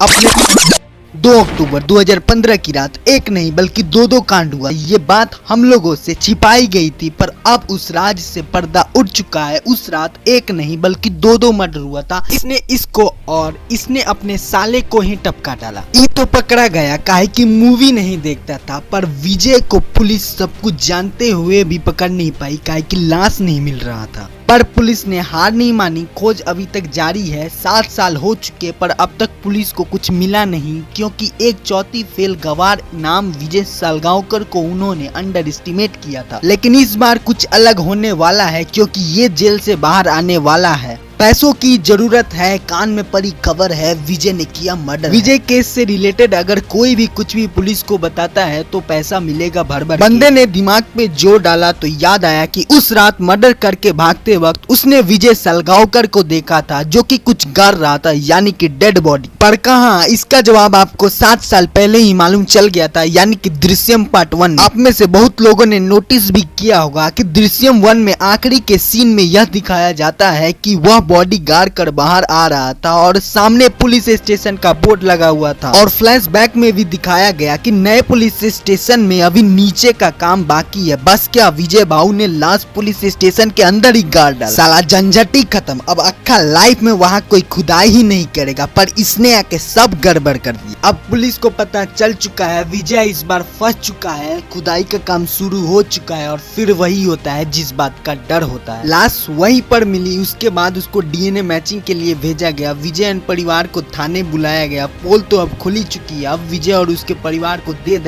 अपने 2 अक्टूबर 2015 की रात एक नहीं बल्कि दो कांड हुआ। ये बात हम लोगों से छिपाई गई थी, पर अब उस राज से पर्दा उठ चुका है। उस रात एक नहीं बल्कि दो मर्डर हुआ था। इसने इसको और इसने अपने साले को ही टपका डाला। ये तो पकड़ा गया काहे कि मूवी नहीं देखता था, पर विजय को पुलिस सब कुछ जानते हुए भी पकड़ नहीं पाई काहे कि लाश नहीं मिल रहा था। पर पुलिस ने हार नहीं मानी, खोज अभी तक जारी है। 7 साल हो चुके पर अब तक पुलिस को कुछ मिला नहीं, क्योंकि एक चौथी फेल गवार नाम विजय सालगांवकर को उन्होंने अंडर एस्टिमेट किया था। लेकिन इस बार कुछ अलग होने वाला है, क्योंकि ये जेल से बाहर आने वाला है। पैसों की जरूरत है, कान में पड़ी खबर है, विजय ने किया मर्डर। विजय केस से रिलेटेड अगर कोई भी कुछ भी पुलिस को बताता है तो पैसा मिलेगा भर भर। बंदे ने दिमाग पे जोर डाला तो याद आया कि उस रात मर्डर करके भागते वक्त उसने विजय सालगांवकर को देखा था, जो कि कुछ गर रहा था, यानी कि डेड बॉडी। पर कहाँ, इसका जवाब आपको 7 साल पहले ही मालूम चल गया था, यानी कि दृश्यम पार्ट 1। आप में से बहुत लोगों ने नोटिस भी किया होगा कि दृश्यम 1 में आखिरी के सीन में यह दिखाया जाता है कि वह बॉडी गार्ड कर बाहर आ रहा था और सामने पुलिस स्टेशन का बोर्ड लगा हुआ था। और फ्लैशबैक में भी दिखाया गया कि नए पुलिस स्टेशन में अभी नीचे का काम बाकी है। बस क्या, विजय भाऊ ने लास्ट पुलिस स्टेशन के अंदर ही गार्ड डाला। साला झंझट ही खत्म। अब अक्खा लाइफ में वहाँ कोई खुदाई ही नहीं करेगा, पर इसने आके सब गड़बड़ कर दिया। अब पुलिस को पता चल चुका है विजय इस बार फंस चुका है, खुदाई का काम शुरू हो चुका है। और फिर वही होता है जिस बात का डर होता है। लाश वहीं पर मिली, उसके बाद उसको डीएनए मैचिंग के लिए भेजा गया। विजय एंड परिवार को थाने बुलाया गया। पोल तो अब खुली चुकी है। अब विजय और उसके परिवार को दे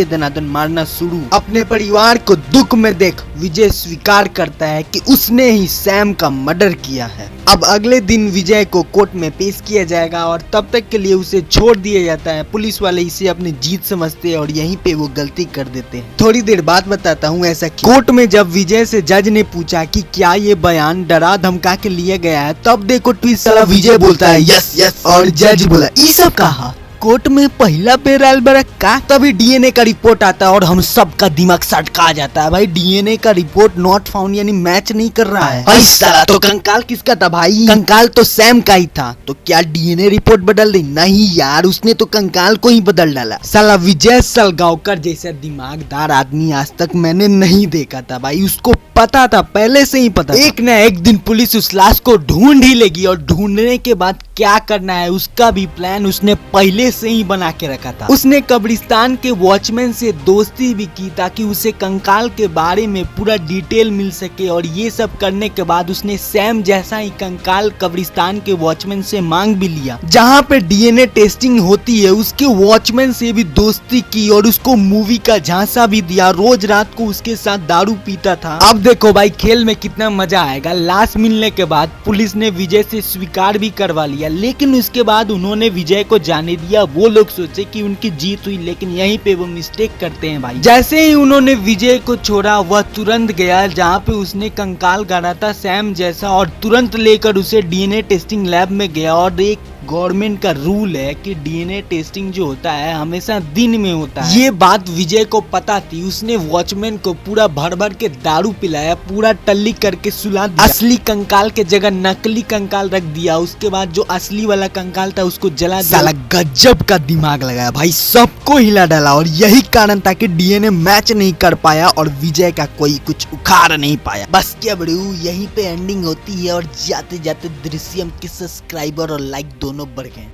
दनादन मारना शुरू। अपने परिवार को दुख में देख विजय स्वीकार करता है कि उसने ही सैम का मर्डर किया है। अब अगले दिन विजय को कोर्ट में पेश किया जाएगा और तब तक के लिए उसे छोड़ दिया जाता है। पुलिस वाले इसे अपनी जीत समझते हैं और यहीं पे वो गलती कर देते हैं। थोड़ी देर बाद बताता हूँ ऐसा क्यों। कोर्ट में जब विजय से जज ने पूछा कि क्या ये बयान डरा धमका के लिया गया है, तब देखो ट्विस्ट साला विजय बोलता है यस यस, और जज बोला ये सब कहा कोर्ट में पहला पेराल बरक का। तभी डीएनए का रिपोर्ट आता है और हम सबका दिमाग सटका जाता है। भाई डीएनए का रिपोर्ट नॉट फाउंड यानी मैच नहीं कर रहा है। भाई साला तो कंकाल किसका था भाई? कंकाल तो सैम का ही था। तो क्या डीएनए रिपोर्ट बदल दी? नहीं यार, उसने तो कंकाल को ही बदल डाला। साला विजय सालगांवकर जैसा दिमागदार आदमी आज तक मैंने नहीं देखा था भाई। उसको पता था, पहले से ही पता। एक न एक दिन पुलिस उस लाश को ढूंढ ही लेगी और ढूंढने के बाद क्या करना है उसका भी प्लान उसने पहले से ही बना के रखा था। उसने कब्रिस्तान के वॉचमैन से दोस्ती भी की ताकि उसे कंकाल के बारे में पूरा डिटेल मिल सके। और ये सब करने के बाद उसने सैम जैसा ही कंकाल कब्रिस्तान के वॉचमैन से मांग भी लिया, जहाँ पे डीएनए टेस्टिंग होती है। उसके वॉचमैन से भी दोस्ती की और उसको मूवी का झांसा भी दिया। रोज रात को उसके साथ दारू पीता था। अब देखो भाई खेल में कितना मजा आएगा। लाश मिलने के बाद पुलिस ने विजय से स्वीकार भी करवा लिया, लेकिन उसके बाद उन्होंने विजय को जाने दिया। वो लोग सोचे कि उनकी जीत हुई, लेकिन यहीं पे वो मिस्टेक करते हैं भाई। जैसे ही उन्होंने विजय को छोड़ा, वह तुरंत गया जहाँ पे उसने कंकाल गाड़ा था सैम जैसा, और तुरंत लेकर उसे डीएनए टेस्टिंग लैब में गया। और एक गवर्नमेंट का रूल है कि डीएनए टेस्टिंग जो होता है हमेशा दिन में होता है। ये बात विजय को पता थी। उसने वॉचमैन को पूरा भर भर के दारू पिलाया, पूरा टल्ली करके सुला दिया। असली कंकाल के जगह नकली कंकाल रख दिया। उसके बाद जो असली वाला कंकाल था उसको जला दिया। साला गजब का दिमाग लगाया भाई, सबको हिला डाला। और यही कारण था कि डीएनए मैच नहीं कर पाया और विजय का कोई कुछ उखाड़ नहीं पाया। बस क्या बड़ू, यहीं पे एंडिंग होती है और जाते जाते दृश्यम के सब्सक्राइबर और लाइक दोनों बढ़ गए।